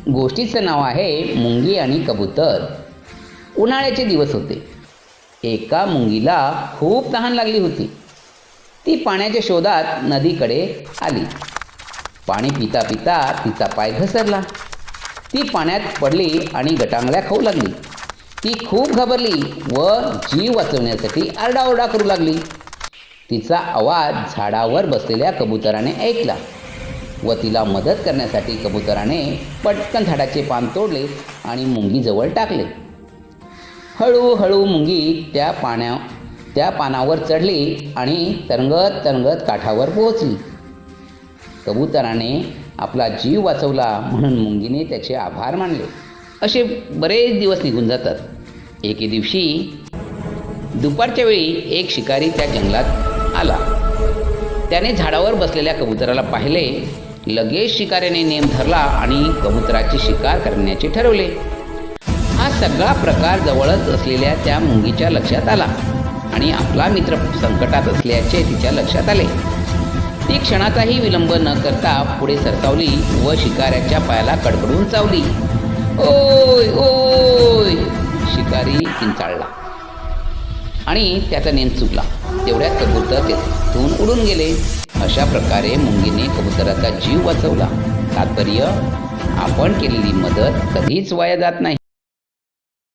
गोष्टीचं नाव आहे मुंगी आणि कबूतर. उन्हाळ्याचे दिवस होते. एका मुंगीला खूप तहान लागली होती. ती पाण्याच्या शोधात नदीकडे आली. पाणी पिता पिता तिचा पाय घसरला. ती पाण्यात पडली आणि गटांगळ्या खाऊ लागली. ती खूप घाबरली व जीव वाचवण्यासाठी आरडाओरडा करू लागली. तिचा आवाज झाडावर बसलेल्या कबुतराने ऐकला व तिला मदत करण्यासाठी कबुतराने पटकन झाडाचे पान तोडले आणि मुंगीजवळ टाकले. हळूहळू मुंगी त्या पानावर चढली आणि तरंगत तरंगत काठावर पोहोचली. कबुतराने आपला जीव वाचवला म्हणून मुंगीने त्याचे आभार मानले. असे बरेच दिवस निघून जातात. एके दिवशी दुपारच्या वेळी एक शिकारी त्या जंगलात आला. त्याने झाडावर बसलेल्या कबुतराला पाहिले. लगेच शिकाऱ्याने नेम धरला आणि कबुतराची शिकार करण्याचे ठरवले. हा सगळा प्रकार जवळच असलेल्या त्या मुंगीच्या लक्षात आला आणि आपला मित्र संकटात असल्याचे तिच्या लक्षात आले. ती क्षणाचाही विलंब न करता पुढे सरसावली व शिकाऱ्याच्या पायाला कडकडून चावली. ओय ओय, शिकारी किंचाळला आणि त्याचा नेम चुकला. तेवढ्यात कबूतर तेथून उडून गेले. अशा प्रकारे मुंगीने कबुतराचा जीव वाचवला. तात्पर्य, आपण केलेली मदत कधीच वाया जात नाही.